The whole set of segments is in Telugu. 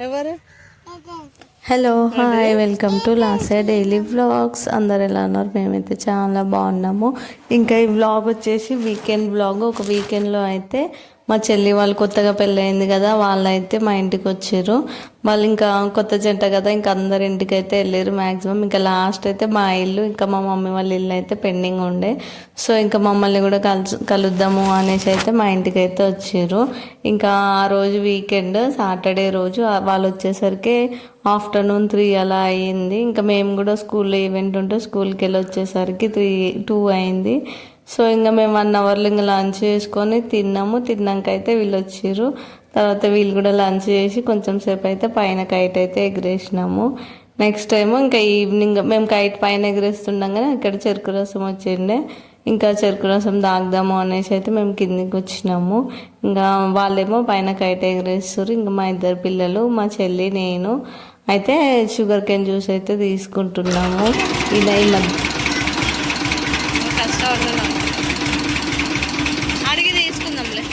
ఎవరు? హలో, హాయ్, వెల్కమ్ టు లాసే డైలీ వ్లాగ్స్. అందరు ఎలా ఉన్నారు? మేమైతే చాలా బాగున్నాము. ఇంకా ఈ వ్లాగ్ వచ్చేసి వీకెండ్ వ్లాగ్. ఒక వీకెండ్లో అయితే మా చెల్లి వాళ్ళు కొత్తగా పెళ్ళయింది కదా, వాళ్ళైతే మా ఇంటికి వచ్చారు. వాళ్ళు ఇంకా కొత్త జంట కదా, ఇంకా అందరి ఇంటికి అయితే వెళ్ళారు మ్యాక్సిమం. ఇంకా లాస్ట్ అయితే మా ఇల్లు, ఇంకా మా మమ్మీ వాళ్ళ ఇల్లు అయితే పెండింగ్ ఉండే. సో ఇంకా మమ్మల్ని కూడా కలుద్దాము అనేసి అయితే మా ఇంటికి అయితే వచ్చారు. ఇంకా ఆ రోజు వీకెండ్ సాటర్డే రోజు వాళ్ళు వచ్చేసరికి ఆఫ్టర్నూన్ 3 అలా అయ్యింది. ఇంకా మేము కూడా స్కూల్లో ఈవెంట్ ఉంటే స్కూల్కి వెళ్ళి వచ్చేసరికి 2 అయింది. సో ఇంకా మేము 1 అవర్లో ఇంకా లంచ్ చేసుకొని తిన్నాక అయితే వీళ్ళు వచ్చారు. తర్వాత వీళ్ళు కూడా లంచ్ చేసి కొంచెం సేపు అయితే పైన కైట్ అయితే ఎగరేసినాము. నెక్స్ట్ ఏమో ఇంకా ఈవినింగ్ మేము కైట్ పైన ఎగరేస్తుండగానే ఇక్కడ చెరుకు రసం వచ్చిండే. ఇంకా చెరుకు రసం తాగుదాము అనేసి అయితే మేము కిందికి వచ్చినాము. ఇంకా వాళ్ళేమో పైన కైట్ ఎగరేస్తారు. ఇంకా మా 2 పిల్లలు, మా చెల్లి, నేను అయితే షుగర్ కేన్ జ్యూస్ అయితే తీసుకుంటున్నాము. ఇలా ఈ మధ్య అడిగి తీసుకుందాంలే.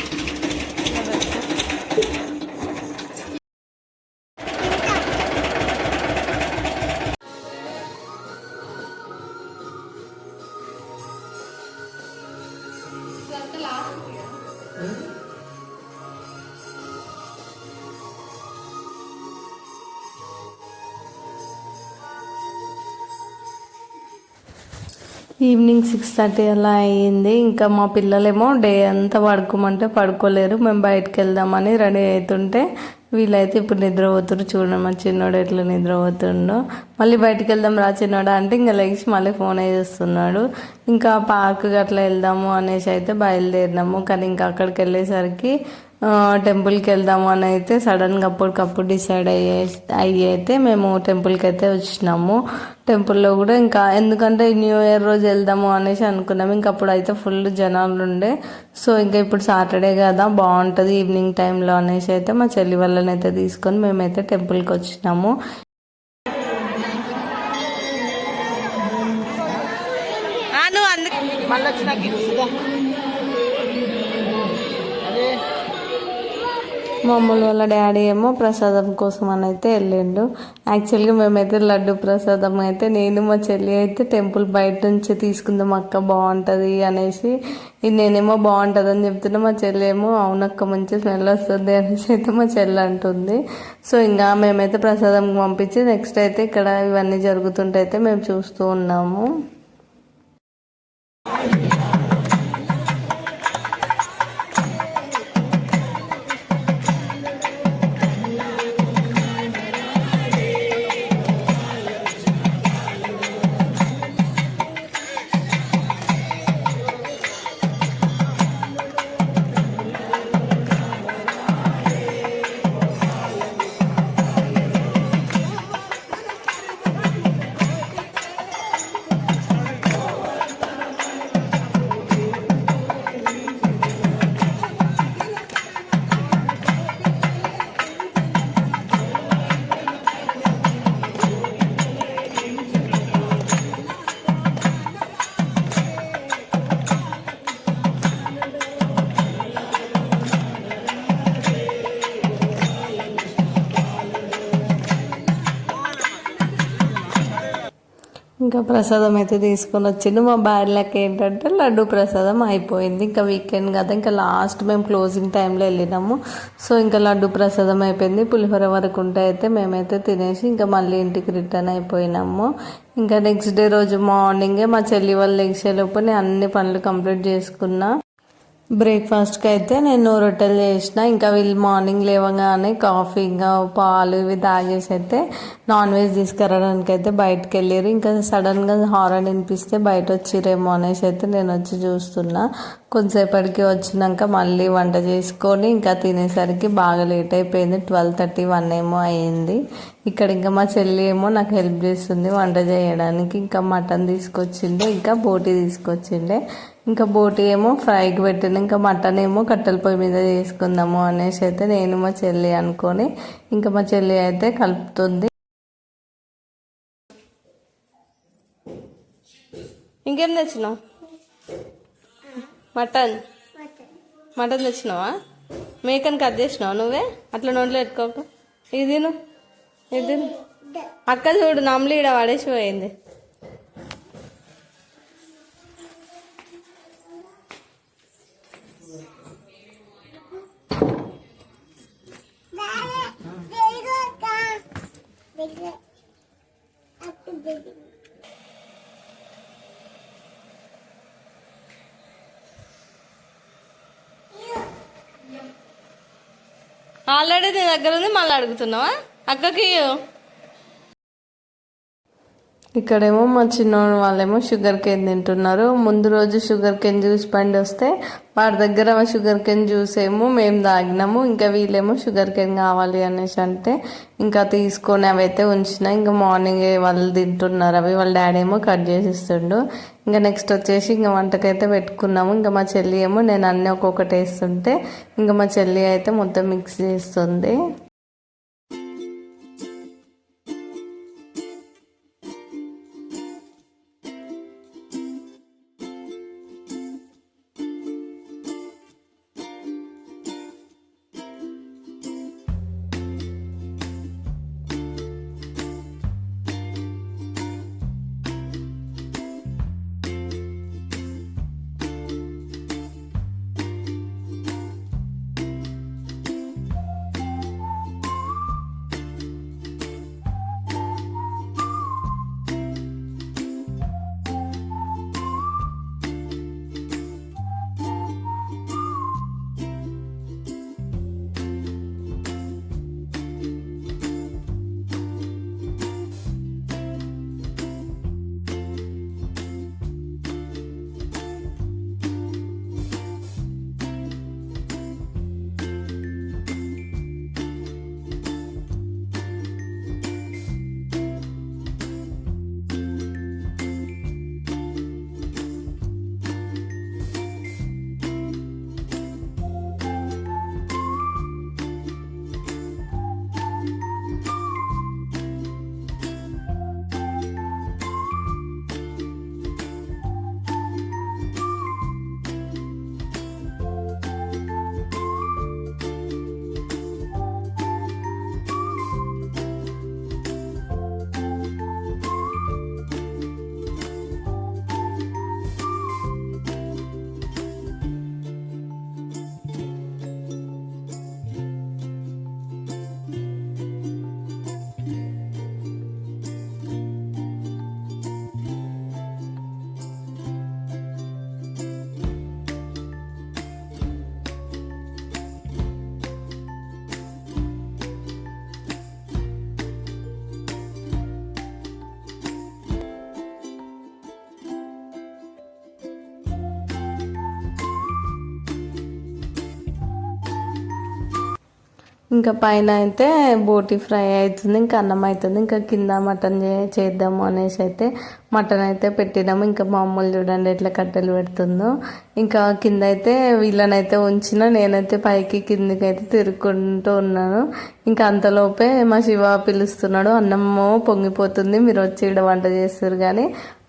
ఈవినింగ్ 6:30 అలా అయ్యింది. ఇంకా మా పిల్లలేమో డే అంతా పడుకోమంటే పడుకోలేరు. మేము బయటకు వెళ్దామని రెడీ అవుతుంటే వీళ్ళైతే ఇప్పుడు నిద్రపోతున్నారు. చూడండి మా చిన్నోడు ఎట్లా నిద్రపోతుండో. మళ్ళీ బయటకు వెళ్దాం రా చిన్నోడు అంటే ఇంకా లేచి మళ్ళీ ఫోన్ చేస్తున్నాడు. ఇంకా పార్క్కి అట్లా వెళ్దాము అనేసి అయితే బయలుదేరినాము. కానీ ఇంకా అక్కడికి వెళ్ళేసరికి టెంపుల్కి వెళ్దాము అని అయితే సడన్గా అప్పటికప్పుడు డిసైడ్ అయ్యి అయితే మేము టెంపుల్కి అయితే వచ్చినాము. టెంపుల్లో కూడా ఇంకా ఎందుకంటే న్యూ ఇయర్ రోజు వెళ్దాము అనేసి అనుకున్నాము. ఇంక అప్పుడు అయితే ఫుల్ జనాలు ఉండే. సో ఇంకా ఇప్పుడు సాటర్డే కదా, బాగుంటుంది ఈవినింగ్ టైంలో అనేసి అయితే మా చెల్లి వాళ్ళని అయితే తీసుకొని మేమైతే టెంపుల్కి వచ్చినాము. మా అమ్మల వాళ్ళ డాడీ ఏమో ప్రసాదం కోసం అని అయితే వెళ్ళిండు. యాక్చువల్గా మేమైతే లడ్డు ప్రసాదం అయితే నేను మా చెల్లి అయితే టెంపుల్ బయట నుంచి తీసుకుందాం అక్క బాగుంటుంది అనేసి, నేనేమో బాగుంటుంది అని చెప్తున్నా. మా చెల్లి ఏమో అవునక్క మంచి స్మెల్ వస్తుంది అనేసి అయితే మా చెల్లి అంటుంది. సో ఇంకా మేమైతే ప్రసాదం పంపించి నెక్స్ట్ అయితే ఇక్కడ ఇవన్నీ జరుగుతుంటే అయితే మేము చూస్తూ ఉన్నాము. ఇంకా ప్రసాదం అయితే తీసుకొని వచ్చిండు. మా భార్యలకి ఏంటంటే లడ్డు ప్రసాదం అయిపోయింది. ఇంకా వీకెండ్ కదా, ఇంకా లాస్ట్ మేము క్లోజింగ్ టైంలో వెళ్ళినాము. సో ఇంకా లడ్డు ప్రసాదం అయిపోయింది. పులిహోర వరకు ఉంటే అయితే మేమైతే తినేసి ఇంకా మళ్ళీ ఇంటికి రిటర్న్ అయిపోయినాము. ఇంకా నెక్స్ట్ డే రోజు మార్నింగే మా చెల్లి వాళ్ళు లెగ్సేలోపు నేను అన్ని పనులు కంప్లీట్ చేసుకున్నా. బ్రేక్ఫాస్ట్కి అయితే నేను రొట్టెలు చేసిన. ఇంకా వీళ్ళు మార్నింగ్ లేవగానే కాఫీ ఇంకా పాలు ఇవి తాగేసి అయితే నాన్ వెజ్ తీసుకురావడానికి అయితే బయటకు వెళ్ళారు. ఇంకా సడన్గా హారన్ వినిపిస్తే బయట వచ్చిరేమో అనేసి అయితే నేను వచ్చి చూస్తున్నా. కొంతసేపటికి వచ్చినాక మళ్ళీ వంట చేసుకొని ఇంకా తినేసరికి బాగా లేట్ అయిపోయింది. 12:30-1 ఏమో అయ్యింది. ఇక్కడ ఇంకా మా చెల్లి ఏమో నాకు హెల్ప్ చేస్తుంది వంట చేయడానికి. ఇంకా మటన్ తీసుకొచ్చిండే, ఇంకా బోటి తీసుకొచ్చిండే. ఇంకా బోటి ఏమో ఫ్రైకి పెట్టిన, ఇంకా మటన్ ఏమో కట్టెల పొయ్యి మీద చేసుకుందాము అనేసి అయితే నేను మా చెల్లి అనుకొని ఇంకా మా చెల్లి అయితే కలుపుతుంది. ఇంకేం తెచ్చినావు? మటన్ తెచ్చినావా? మేకని కట్ చేసినావు నువ్వే? అట్లా నోట్లో పెట్టుకోకు. ఇది ఇది అక్క చూడు నమ్లి ఈడ పడేసిపోయింది. ఆల్రెడీ నీ దగ్గర ఉంది, మళ్ళీ అడుగుతున్నావా అక్కకి? ఇక్కడేమో మా చిన్నోడు వాళ్ళేమో షుగర్ కేన్ తింటున్నారు. ముందు రోజు షుగర్ కేన్ జ్యూస్ బండి వస్తే వాడి దగ్గర షుగర్ కేన్ జ్యూస్ ఏమో మేము తాగినాము. ఇంకా వీళ్ళేమో షుగర్ కేన్ కావాలి అనేసి అంటే ఇంకా తీసుకొని అవి అయితే ఉంచిన. ఇంకా మార్నింగ్ వాళ్ళు తింటున్నారు అవి. వాళ్ళ డాడీ ఏమో కట్ చేసి ఇస్తుండు. ఇంకా నెక్స్ట్ వచ్చేసి ఇంకా వంటకైతే పెట్టుకున్నాము. ఇంకా మా చెల్లి ఏమో నేను అన్నీ ఒక్కొక్కటి వేస్తుంటే ఇంకా మా చెల్లి అయితే మొత్తం మిక్స్ చేస్తుంది. ఇంకా పైన అయితే బోటి ఫ్రై అవుతుంది, ఇంకా అన్నం అవుతుంది. ఇంకా కింద మటన్ చేద్దాము అనేసి అయితే మటన్ అయితే పెట్టినాము. ఇంకా మా అమ్మలు చూడండి ఎట్లా కట్టెలు పెడుతుందో. ఇంకా కింద అయితే వీళ్ళనైతే ఉంచిన, నేనైతే పైకి కిందికి అయితే తిరుగుకుంటూ ఉన్నాను. ఇంకా అంతలోపే మా శివ పిలుస్తున్నాడు, అన్నము పొంగిపోతుంది, మీరు వచ్చి ఇక్కడ వంట చేస్తారు కానీ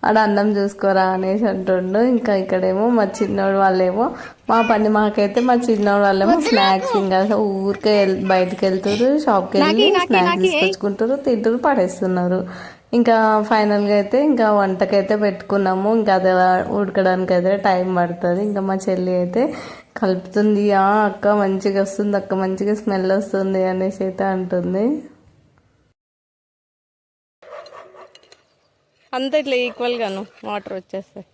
ఆడ అన్నం చూసుకోరా అనేసి అంటుండు. ఇంకా ఇక్కడేమో మా చిన్నోడు వాళ్ళేమో మా పని మాకైతే మా చిన్నోడు వాళ్ళేమో స్నాక్స్ ఇంకా ఊరికే బయటకు వెళ్తారు, షాప్కి వెళ్ళి స్నాక్స్ తీసుకొచ్చుకుంటారు, తింటారు, పడేస్తున్నారు. ఇంకా ఫైనల్గా అయితే ఇంకా వంటకైతే పెట్టుకున్నాము. ఇంకా అది ఉడకడానికి అయితే టైం పడుతుంది. ఇంకా మా చెల్లి అయితే కలుపుతుంది, అక్క మంచిగా వస్తుంది, అక్క మంచిగా స్మెల్ వస్తుంది అనేసి అయితే అంటుంది. అంతా ఇట్లా ఈక్వల్గాను వాటర్ వచ్చేస్తాయి.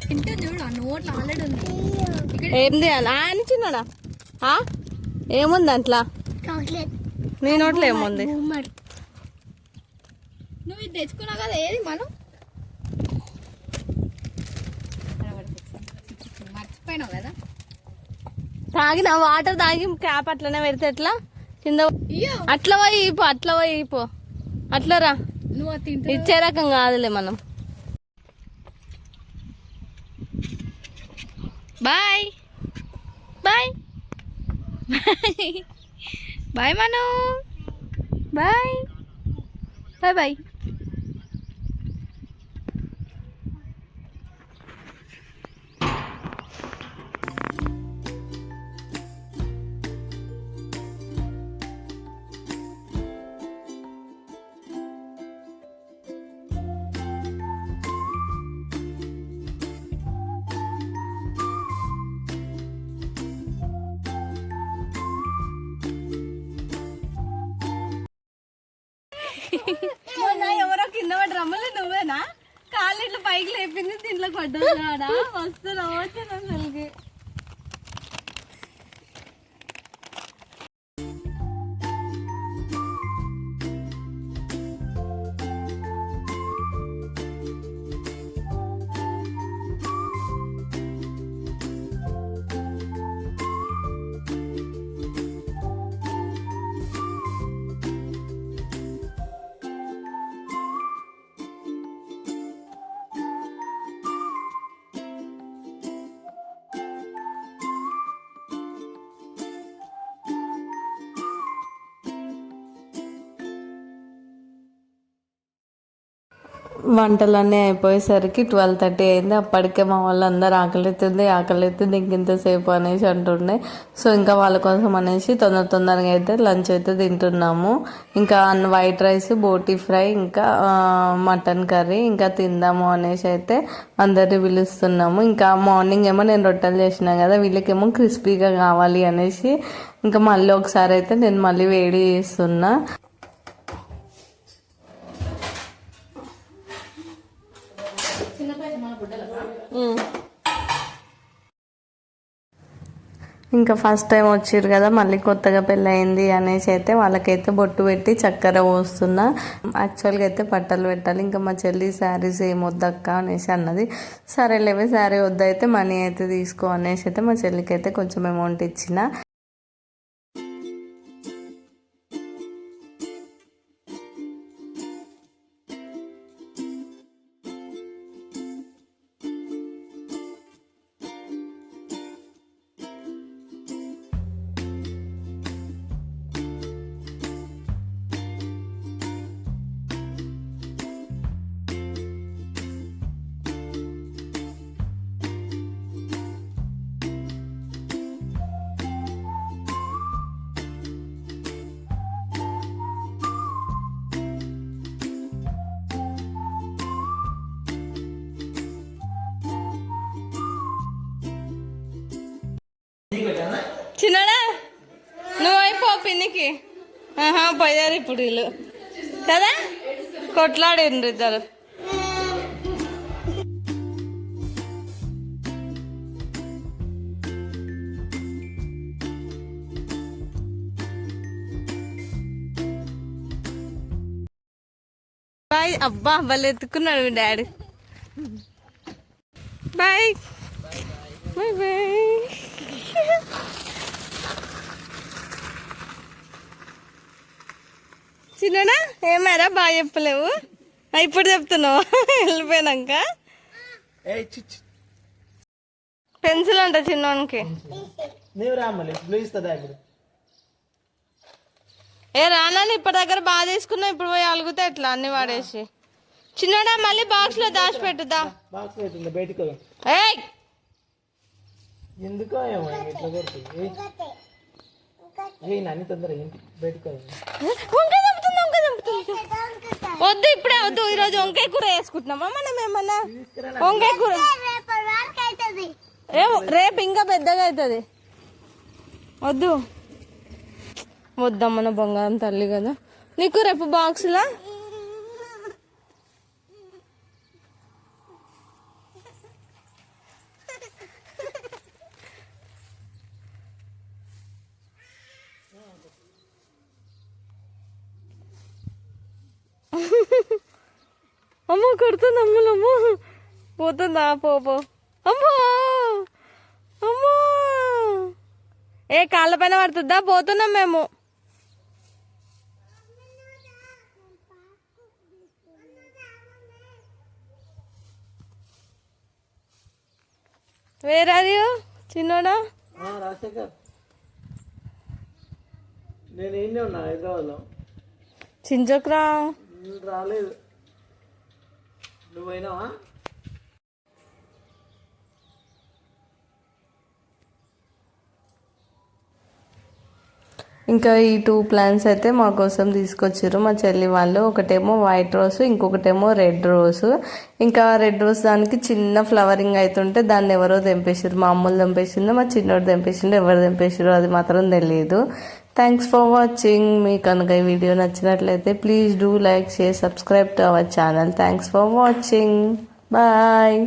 తింటే చూడు ఆ నోట్లో ఆల్రెడీ ఉంది. ఏం చేయాలి అని చిన్నడా ఏముంది అట్లా నీ నోట్లో ఏముంది? నువ్వు ఇది తెచ్చుకున్నావు కదా, ఏది మనం మర్చిపోయినావు కదా. తాగిన వాటర్ తాగి క్యాప్ అట్లనే పెడితే ఎట్లా కింద? అట్లా పోయి ఇపో, అట్లా పోయి ఇపో, అట్లా రా. నువ్వు తింటే ఇచ్చే రకం కాదులే మనం. బాయ్ బాయ్ బాయ్ మను, బాయ్ బాయ్ బాయ్. ఎవరో కింద పడి రమ్మలే, నువ్వేనా? కాళ్ళు ఇట్లా పైకి లేపింది, దీంట్లో పడ్డా వస్తు రావచ్చు అసలుకి. వంటలన్నీ అయిపోయేసరికి 12:30 అయింది. అప్పటికే మా వాళ్ళందరూ ఆకలి అవుతుంది ఇంకెంతసేపు అనేసి అంటుండే. సో ఇంకా వాళ్ళ కోసం అనేసి తొందరగా అయితే లంచ్ అయితే తింటున్నాము. ఇంకా వైట్ రైస్, బోటీ ఫ్రై, ఇంకా మటన్ కర్రీ ఇంకా తిందాము అనేసి అయితే అందరినీ పిలుస్తున్నాము. ఇంకా మార్నింగ్ ఏమో నేను రొట్టెలు చేసినా కదా, వీళ్ళకేమో క్రిస్పీగా కావాలి అనేసి ఇంకా మళ్ళీ ఒకసారి అయితే నేను మళ్ళీ వేడి చేస్తున్నా. ఇంకా ఫస్ట్ టైం వచ్చిర్రు కదా, మళ్ళీ కొత్తగా పెళ్ళయింది అనేసి అయితే వాళ్ళకైతే బొట్టు పెట్టి చక్కెర పోస్తున్నా. యాక్చువల్గా అయితే బట్టలు పెట్టాలి. ఇంకా మా చెల్లి శారీస్ ఏం వద్దక్క అనేసి అన్నది. సరేలేవే శారీ వద్దయితే మనీ అయితే తీసుకో అనేసి అయితే మా చెల్లికి అయితే కొంచెం అమౌంట్ ఇచ్చిన. చిన్నడా నువ్వు అయిపో పిన్నికి పోయారు ఇప్పుడు వీళ్ళు కదా, కొట్లాడిండ్రు ఇద్దరు. బాయ్. అబ్బా వాళ్ళు ఎత్తుకున్నాడు మీ డాడీ. Bye bye bye. చిన్నడా ఏమారా బాగా చెప్పలేవు, ఇప్పుడు చెప్తున్నావు వెళ్ళిపోయినాక. పెన్సిల్ అంట చిన్నోనికి. ఏ రానాని ఇప్పటి దగ్గర బాగా తీసుకున్నావు, ఇప్పుడు పోయి అలుగుతా ఎట్లా అన్ని వాడేసి. చిన్నడా మళ్ళీ బాక్స్ లో దాచిపెట్టుదా. ఎందుకో వద్దు ఇప్పుడే వద్దు, ఈరోజు వంకాయ కూర వేసుకుంటున్నామా మనం ఏమన్నా? వంకాయ కూర రేపు ఇంకా పెద్దగా అవుతుంది. వద్దు వద్దమ్మ, నా బంగారం తల్లి కదా. నీకు రేపు బాక్సులా అమ్మో కొడుతుంది అమ్ములు అమ్మో పోతుందా పో అమ్మో అమ్మో ఏ కాళ్ళ పైన పడుతుందా పోతున్నాం మేము వేర్ ఆర్ యూ చిన్నోడా రాజశేఖర్ నేను ఏంటి ఉన్నా హైదరాబాద్లో చించకురా రాలేదు నువ్వు పోయినావా ఇంకా ఈ 2 ప్లాంట్స్ అయితే మా కోసం తీసుకొచ్చారు మా చెల్లి వాళ్ళు. ఒకటేమో వైట్ రోస్, ఇంకొకటేమో రెడ్ రోస్. ఇంకా రెడ్ రోస్ దానికి చిన్న ఫ్లవరింగ్ అవుతుంటే దాన్ని ఎవరో తెంపేసారు. మా అమ్ములు తెంపేసిందో మా చిన్నోడు తెంపేసిందో, ఎవరు తెంపేసారో అది మాత్రం తెలియదు. Thanks for watching. మీకు కనుక ఈ వీడియో నచ్చినట్లయితే please do like, share, subscribe to our channel. Thanks for watching. Bye.